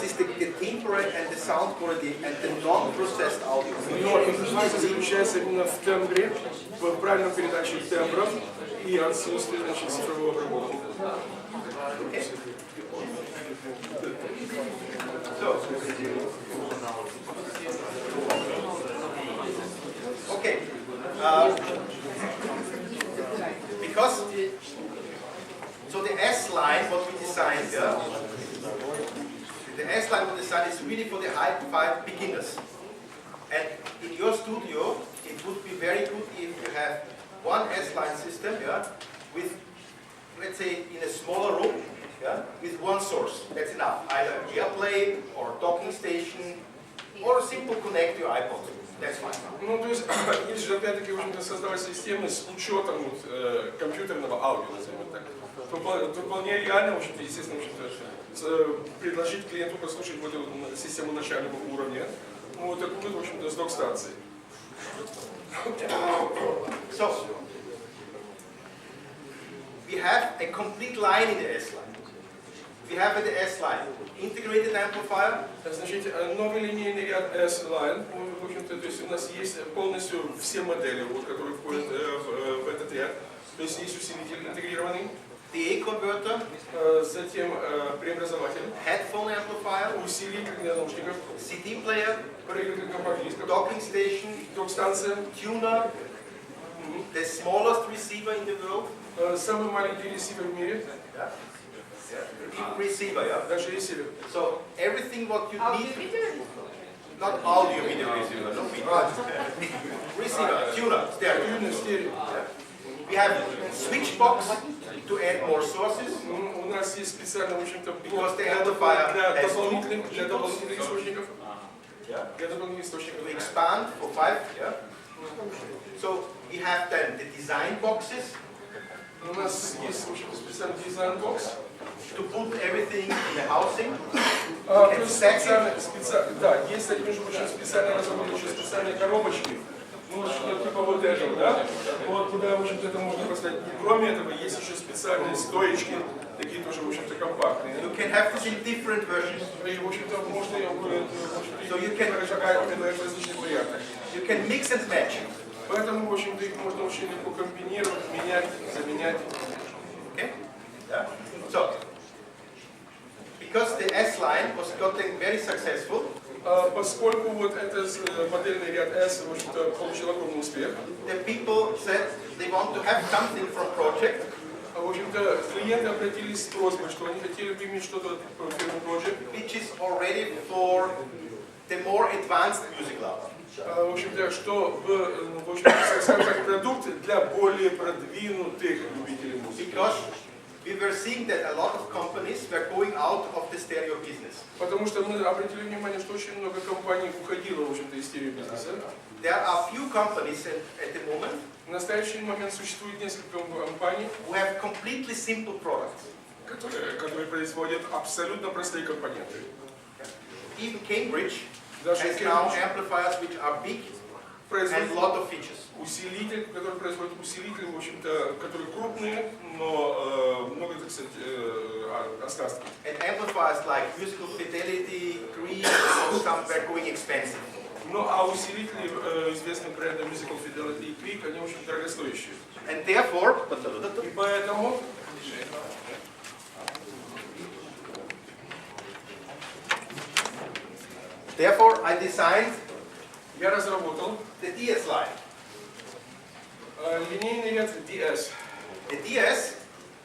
difference is the timbre and the sound quality and the non-processed audio. Но разница заключается именно в тембре, в правильном передаче тембров и отсутствии, значит, цифрового обработки. Okay. Because so the S line, what we designed, yeah, the S line we designed is really for the hi-fi beginners. And in your studio, it would be very good if you have one S line system, yeah, with, let's say, in a smaller room, yeah, with one source. That's enough. Either AirPlay or docking station, or a simple connect to your iPod. That's fine. Ну, то есть, есть же опять-таки, в общем-то, создавать системы с учетом вот, компьютерного аудио, назовем так. То вполне реально, в общем-то, естественно, в общем-то, предложить клиенту послушать вот эту систему начального уровня, вот такую, в общем-то, с док-станцией. So, we have a complete line in the S line. We have in the S line integrated amplifier. Значит, новый линейный ряд S-Line, в общем-то, то есть у нас есть полностью все модели, вот, которые входят в этот ряд. То есть есть усилитель интегрированный. DA converter. Затем преобразователь. Headphone amplifier. Усилитель для наушников. CD player. Проигрыватель компакт-дисков. Docking station. Док-станция. Tuner. The smallest receiver in the world. Самый маленький ресивер в мире. Receiver, yeah. Даже ресивер. So everything what you need. Not audio video receiver, not video. Receiver, tuner, stereo. We have switch box to add more sources. У нас есть специально, в общем-то, Because the amplifier для has дополнительных источников. Для дополнительных источников. To expand for 5, yeah. So we have then the design boxes. У нас есть, в общем-то, специальный дизайн-бокс. To put everything in the housing. То есть специально, да, есть такие, между прочим, специально разработаны специальные коробочки. Ну, типа вот этого, да? Вот куда, в общем-то, это можно поставить. И кроме этого, есть еще специальные стоечки, такие тоже, в общем-то, компактные. You can have this in different versions. И, в общем-то, можно ее So you can в различных вариантах. You can mix and match. Поэтому, в общем-то, их можно очень легко комбинировать, менять, заменять. Okay? Yeah. So, because the S-Line was gotten very successful, поскольку вот этот модельный ряд S, в общем-то, получил огромный успех, the people said they want to have something from project. В общем-то, клиенты обратились с просьбой, что они хотели бы иметь что-то от фирмы Project, which is already for the more advanced music lover. В общем-то, что в общем-то, скажем так, продукт для более продвинутых любителей музыки. Because we were seeing that a lot of companies were going out of the stereo business. Потому что мы обратили внимание, что очень много компаний уходило, в общем-то, из стереобизнеса. There are few companies at the moment В настоящий момент существует несколько компаний, who have completely simple products. которые производят абсолютно простые компоненты. Even Cambridge Даже has now amplifiers which are big and a lot of features. Усилитель, который производит усилители, в общем-то, которые крупные, но много, так сказать, оснастки. And amplifiers like Musical Fidelity, Green, some were going expensive. Ну, а усилители известных брендов Musical Fidelity и Quick, они очень дорогостоящие. And therefore, И поэтому I designed я разработал the DS line. линейный ряд DS. The DS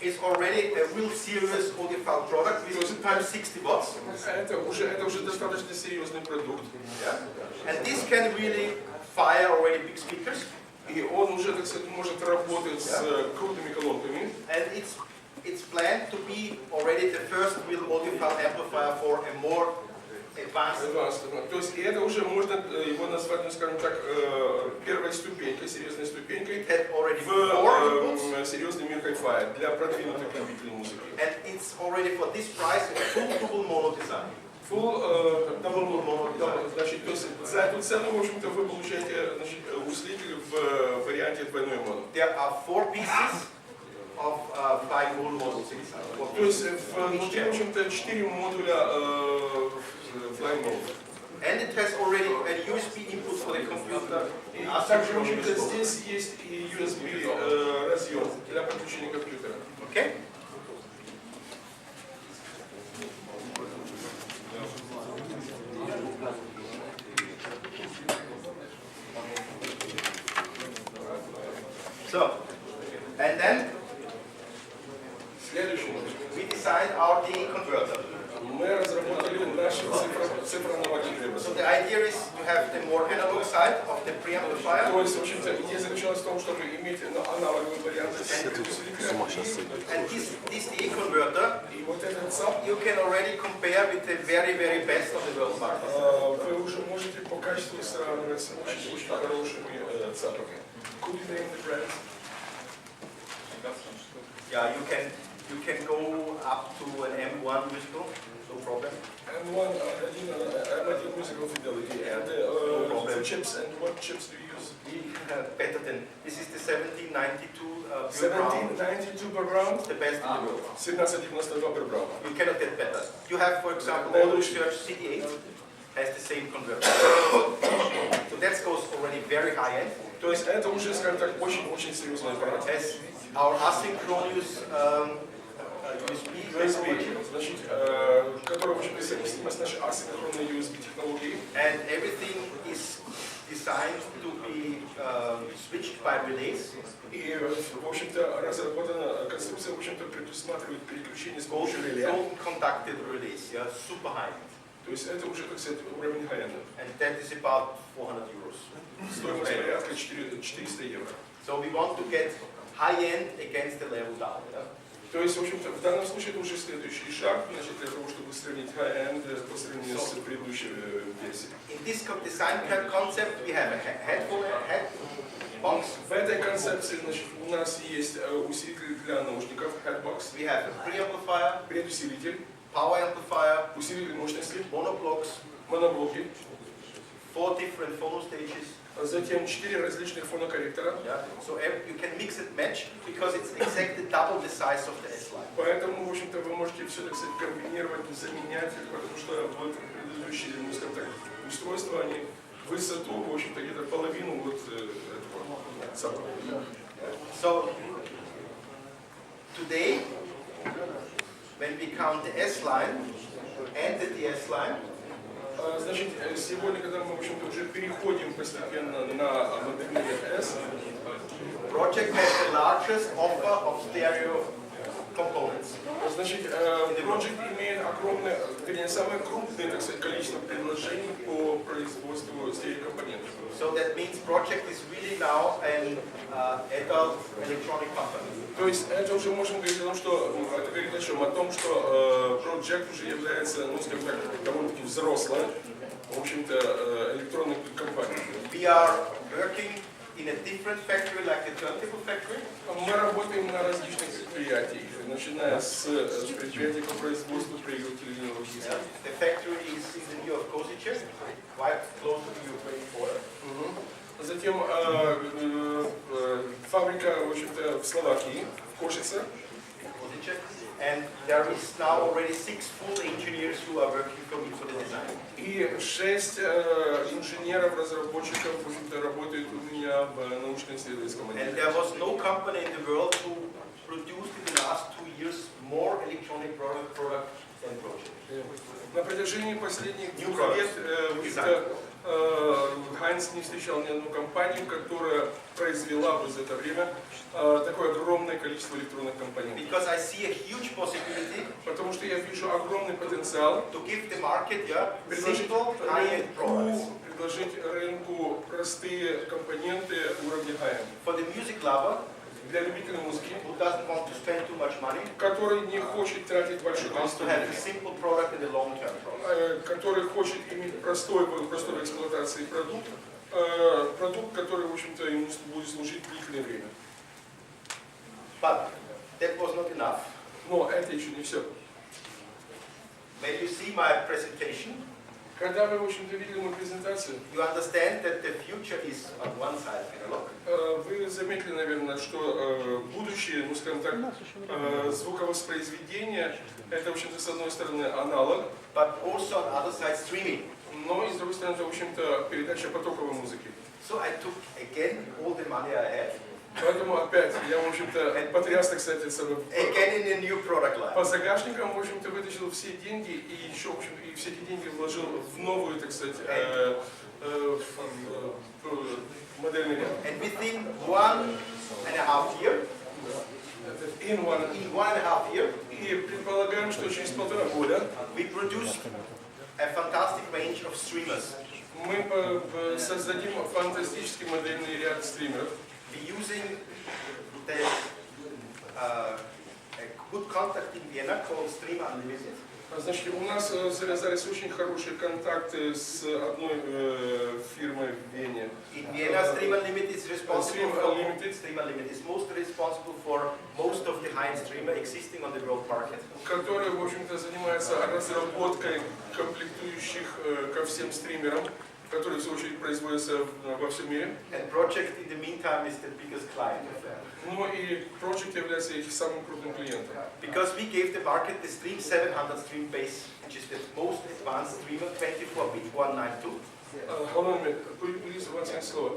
is already a real serious audiophile product with sometimes 60 watts. Это уже достаточно серьезный продукт. Yeah. And this can really fire already big speakers. И он уже, так сказать, может работать с крупными колонками. And it's planned to be already the first real audiophile amplifier for a more advanced. То есть это уже можно его назвать, ну, скажем так, первой ступенькой, серьезной ступенькой в серьезный мир хай-фая для продвинутых любителей музыки. And it's already for this price a full double mono design. Double mono design. Значит, то есть за эту цену, в общем-то, вы получаете, значит, усилитель в варианте двойной моно. There are 4 pieces of 5 whole models inside. То есть внутри, в общем-то, 4 модуля both. And it has already a USB input for the computer. И также, в общем-то, здесь есть и USB разъем для подключения компьютера. Okay? So, and then Следующее. we designed our DA converter. Мы разработали наш цифроаналогичный. So the idea is to have the more analog side of the preamplifier. То есть, в общем-то, идея заключалась в том, чтобы иметь аналоговый вариант усилителя. And this DA converter, И вот этот ЦАП, you can already compare with the very, very best of the world market. вы уже можете по качеству сравнивать с очень хорошими ЦАПами. Could you name the brands? Yeah, you can go up to an M1 musical, no problem. M1, M1 musical fidelity, and the chips, and what chips do you use? Better than this is the 1792 pure brown. 1792 per round, The best in the world. 1792 per round. You cannot get better. You have, for example, Auto Research CD8 has the same converter. So that goes already very high end. То есть это уже, скажем так, очень серьезный аппарат. Has our asynchronous USB technology. Значит, который, в общем-то, совместима с нашей асинхронной USB технологией. And everything is designed to be switched by relays. И, в общем-то, разработана конструкция, в общем-то, предусматривает переключение с помощью реле. Golden conducted relays, yeah, super high. То есть это уже, так сказать, уровень high-end. And that is about 400 euros. Стоимость порядка 400 евро. So we want to get high end against the level down. Yeah? То есть, в общем-то, в данном случае это уже следующий шаг, значит, для того, чтобы сравнить high-end по сравнению с предыдущей версией. In this design concept we have a head box. В этой концепции, значит, у нас есть усилитель для наушников, headbox, We have a preamplifier, предусилитель, power amplifier, усилитель мощности, monoblocks, моноблоки, 4 different phono stages. затем 4 различных фонокорректора. Yeah? So you can mix and match because it's exactly double the size of the S-Line. Поэтому, в общем-то, вы можете все, так сказать, комбинировать, заменять, потому что вот предыдущие, ну, скажем так, устройства, они высоту, в общем-то, где-то половину вот этого самого. So today, when we count the S-Line and the DS-Line, Значит, сегодня, когда мы, в общем-то, уже переходим постепенно на модельный S, Project has the largest offer of stereo components. значит, Project имеет огромное, вернее, самое крупное, так сказать, количество предложений по производству стереокомпонентов. So that means Project is really now an adult electronic company. То есть это уже можем говорить о том, что это говорит о чем? О том, что Project уже является, ну, скажем так, довольно-таки взрослой, в общем-то, электронной компанией. We are working in a different factory, like the turntable factory. Мы работаем на различных предприятиях, начиная с предприятий по производству проигрывателей линейных дисков. The factory is in the New York Košice, quite close to the Ukraine border. Затем фабрика, в общем-то, в Словакии, в Кошице. And there is now already 6 full engineers who are working for me for the design. И 6 инженеров, разработчиков, в общем-то, работают у меня в научно-исследовательском And отделе. there was no company in the world who produced in the last 2 years more electronic product than Project. На протяжении последних 2 лет, в общем-то, Хайнц не встречал ни одну компанию, которая произвела бы за это время такое огромное количество электронных компонентов. Because I see a huge possibility Потому что я вижу огромный потенциал to give the market предложить simple high-end products. предложить рынку простые компоненты уровня high-end. For the music lover Для любителей музыки, who doesn't want to spend too much money, который не хочет тратить большое wants количество to have a денег, simple product and a long-term product. который хочет иметь простой в эксплуатации продукт, продукт, который, в общем-то, ему будет служить длительное время. But that was not enough. Но это еще не все. When you see my presentation, Когда вы, в общем-то, видели мою презентацию, you understand that the future is on one side analog, вы заметили, наверное, что будущее, ну скажем так, звуковоспроизведение, это, в общем-то, с одной стороны аналог, but also on the other side streaming. но и с другой стороны, это, в общем-то, передача потоковой музыки. So I took again all the money I had, Поэтому опять я, в общем-то, потряс, так сказать, again in a new product line. по загашникам, в общем-то, вытащил все деньги и еще, в общем, и все эти деньги вложил в новую, так сказать, модельный ряд. And within 1.5 years, In one. in 1.5 years, И предполагаем, что через 1,5 года we produced a fantastic range of streamers. мы создадим фантастический модельный ряд стримеров. We're using the a good contact in Vienna called Stream Unlimited. Значит, у нас завязались очень хорошие контакты с одной фирмой в Вене. In Vienna, Stream Unlimited is responsible Stream for Unlimited. Stream Unlimited is mostly responsible for most of the high-end streamer existing on the world market. Которая, в общем-то, занимается разработкой комплектующих ко всем стримерам, которые, в свою очередь, производятся во всем мире. And Project, in the meantime, is the biggest client of them. Ну и Project является их самым крупным клиентом. Because we gave the market the Stream 700 stream base, which is the most advanced streamer, 24-bit 192. Hold on a minute, please, one second slower.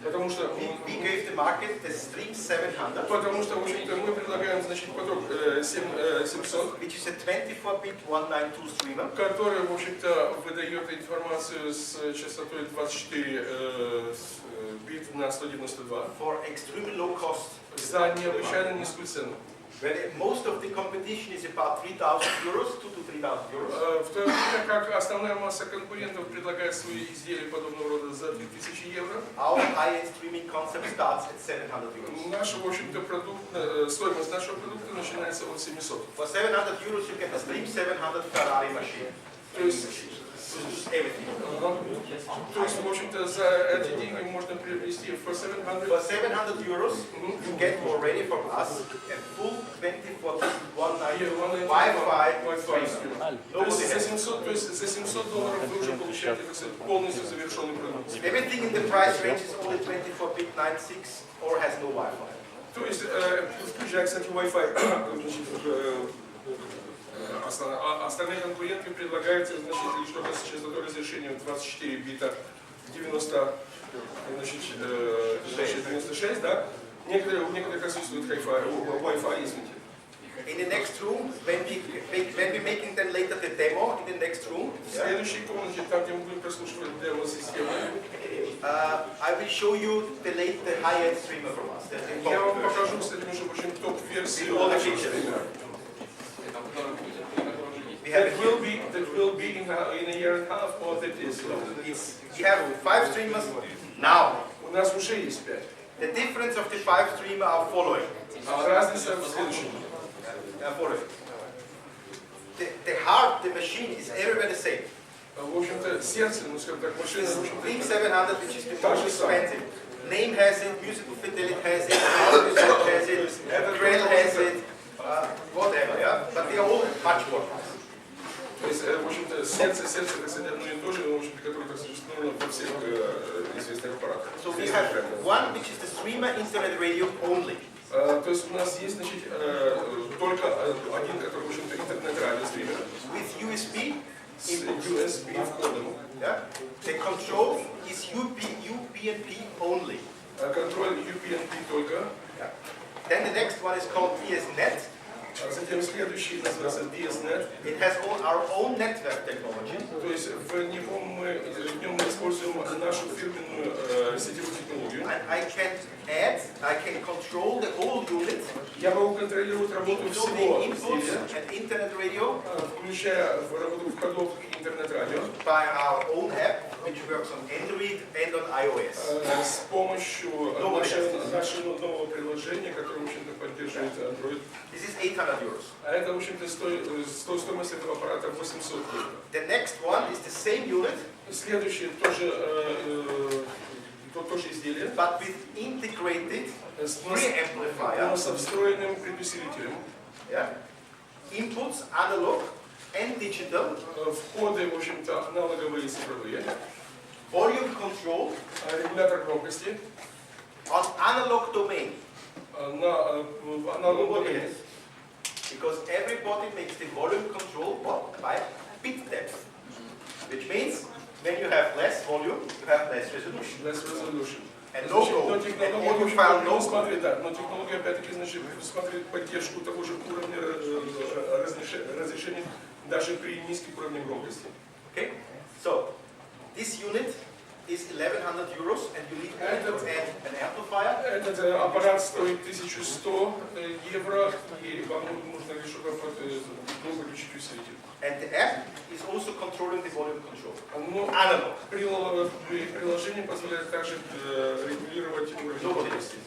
Потому что We gave the market the Stream 700, Потому что, в общем-то, мы предлагаем, значит, поток 700, which is a 24-bit 192 streamer. который, в общем-то, выдает информацию с частотой 24 бит на 192 For extremely low cost. за необычайно низкую цену. When most of the competition is about 3,000 euros, 2 to 3,000 euros. В то время как основная масса конкурентов предлагает свои изделия подобного рода за 3000 евро, Our high-end streaming concept starts at 700 euros. наш, в общем-то, стоимость нашего продукта начинается от 700. For 700 euros, you get a Stream 700 Ferrari machine. То есть, Everything. то есть, в общем-то, за эти деньги можно приобрести for 700 For 700 euros, you get already from us a full 24-bit 192 Wi-Fi stream. То есть за 700, то есть за $700 вы уже получаете, так сказать, полностью завершенный продукт. Everything in the price range is only 24-bit 96 or has no Wi-Fi. То есть, включая, кстати, Wi-Fi, остальные конкуренты предлагают, значит, лишь только с частотой разрешения 24 бита 90, значит, 96, да? У некоторых отсутствует Wi-Fi, извините. In the next room, when we making them later the demo, in the next room, В следующей комнате, там, где мы будем прослушивать демо-систему, I will show you the high-end streamer from us. я вам покажу, кстати, между прочим, топ-версию All the нашего features. стримера. We have That will be in a year and a half, or that is. we have 5 streamers now. У нас уже есть 5. The difference of the 5 streamer are following. Разница в следующем. The heart, the machine is everywhere the same. В общем-то, сердце, ну скажем так, машина, в Stream общем-то, 700, which is the most expensive. Name has it, musical fidelity has it, audio result has it, Grell has it, whatever, yeah? But they are all much more. то есть, в общем-то, сердце, так сказать, одно и то же, в общем-то, которое так существует во всех известных аппаратах. So we have one which is the streamer internet radio only. То есть у нас есть, значит, только один, который, в общем-то, интернет-радио стример With USB, с USB входом. yeah? The control is UPnP only. Контроль UPnP только. Yeah. Then the next one is called DSNet. Затем следующий называется DSNet. It has our own network technology. То есть в нем мы используем нашу фирменную сетевую технологию. And I can control the whole unit, Я могу контролировать работу всего including inputs изделия, and internet radio, включая в работу входов и интернет-радио, by our own app, which works on Android and on iOS. с помощью нашего нового приложения, которое, в общем-то, поддерживает Android. This is 800 euros. А это, в общем-то, стоимость этого аппарата 800 евро. The next one is the same unit, Следующее тоже изделие, but with integrated с preamplifier. со встроенным предусилителем. Yeah? Inputs analog and digital. Входы, в общем-то, аналоговые и цифровые. Volume control Регулятор громкости on analog domain. на аналоговом Nobody домене. has. Because everybody makes the volume control what? By bit depth. Which means when you have less volume, you have less resolution. Less resolution. And no go. Но And технология, audio file no go. смотрит, да, но технология опять-таки значит предусматривает поддержку того же уровня разрешения даже при низких уровнях громкости. Okay? So, this unit is 1100 euros and you need to add an amplifier. Этот аппарат стоит 1100 евро, и вам нужно лишь подключить усилитель. And the app is also controlling the volume control. Но Analog. приложение позволяет также регулировать уровень Nobody громкости. does.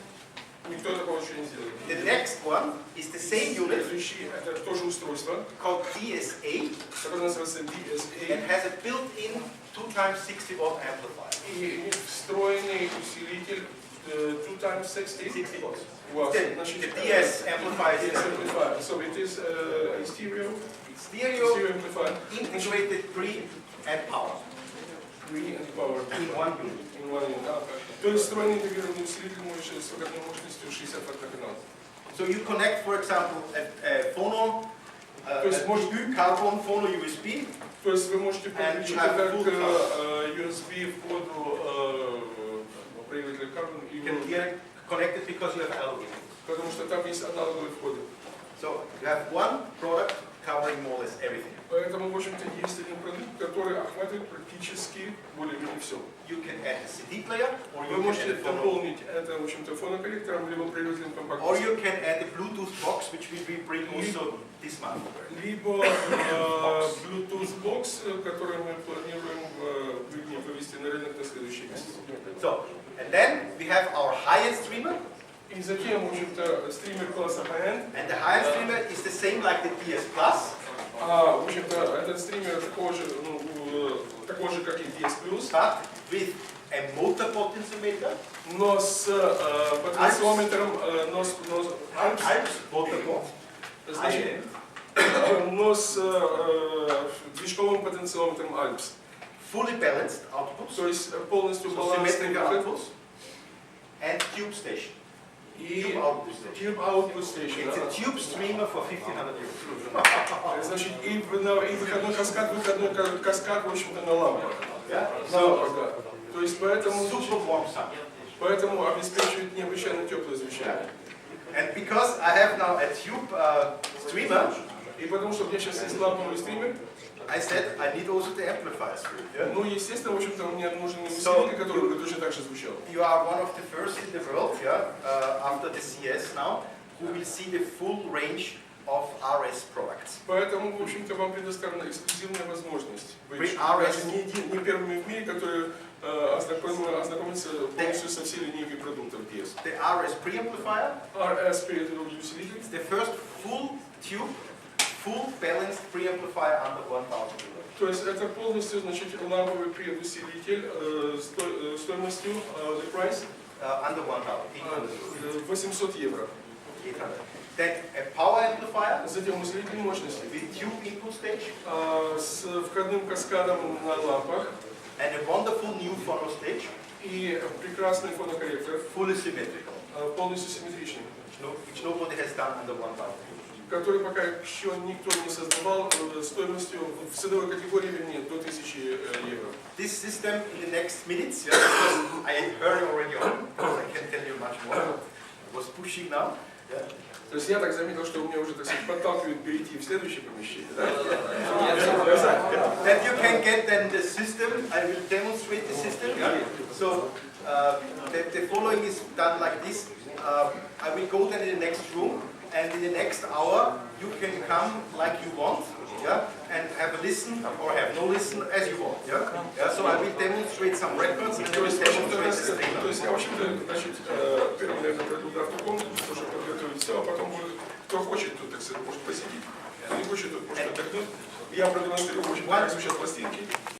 Никто такого еще не сделает. The next one is the same unit Следующий это тоже устройство, called DSA которое называется DSA. and has a built-in 2x60 watt amplifier. И встроенный усилитель 2x60. 60 watts. У вас, The значит, DS amplifier is DS amplifier. So it is a stereo stereo, amplifier. integrated pre and power Pre and power. in one unit. In one unit. То есть встроенный интегрированный усилитель с входной мощностью 60 Вт на канал. So you connect, for example, a phono, То есть может carbon phono USB. То есть вы можете подключить это к USB входу проявителя Carbon, You can get connected because you have analog. потому что там есть аналоговые входы. So you have one product covering more or less everything. Поэтому, в общем-то, есть один продукт, который охватывает практически более-менее все. You can add a CD player, or Вы you can можете add a phono, дополнить это, в общем-то, фонокорректором, либо проявителем or компактности, you can add a Bluetooth box, which we will bring also this month. либо Bluetooth бокс, который мы планируем вывести на рынок на следующий месяц. So, and then we have our high-end streamer, И затем, в общем-то, стример класса high-end. and the high-end streamer is the same like the DS Plus, В общем-то, этот стример такой же, как и DS+, but with a motor potentiometer, но с потенциометром, Alps motor pot, значит, но с движковым потенциометром Alps. fully balanced outputs, То есть полностью so балансный symmetrical выход outputs, and tube station. и Tube output station. Tube Output Station. It's a tube streamer for 1500 euros. Значит, и выходной каскад, в общем-то, на лампах. Yeah? На лампах, да. То есть поэтому, Super warm sound. поэтому обеспечивает необычайно теплое звучание. And because I have now a tube streamer, И потому что у меня сейчас есть ламповый стример, I said I need also the amplifiers for it. Yeah? ну, естественно, в общем-то, мне нужен усилитель, который бы точно так же звучал. You are one of the first in the world, yeah, after the CS now, who will see the full range of RS products. Поэтому, в общем-то, вам предоставлена эксклюзивная возможность быть При RS. даже не первыми в мире, которые ознакомятся полностью со всей линейкой продуктов DS. The RS preamplifier RS передовой усилитель. is the first full tube, full balanced preamplifier under 1000 euros. То есть это полностью, значит, ламповый предусилитель стоимостью the price Under 1000, 800 евро. 800. Then a power amplifier Затем усилитель мощности with tube input stage с входным каскадом на лампах and a wonderful new phono stage, и прекрасный фонокорректор, fully symmetrical, полностью симметричный, which nobody has done under 1000 euros. который пока еще никто не создавал стоимостью в ценовой категории, вернее, до 1000 евро. This system in the next minutes, yeah, because I heard already on, because I can tell you much more. I was pushing now. Yeah. То есть я так заметил, что у меня уже, так сказать, подталкивают перейти в следующее помещение. Да? That you can get then the system. I will demonstrate the system. Yeah. So the following is done like this. I will go then in the next room, and in the next hour you can come like you want, yeah, and have a listen or have no listen as you want, yeah. Yeah. So I will demonstrate some records and I will demonstrate the streamer. То есть я, в общем-то, значит, первым, наверное, пройду графиком, чтобы подготовить все, а потом будет, кто хочет, тут, так сказать, может посидеть, кто не хочет, тут может отдохнуть. Я продемонстрирую, в общем, как звучат пластинки.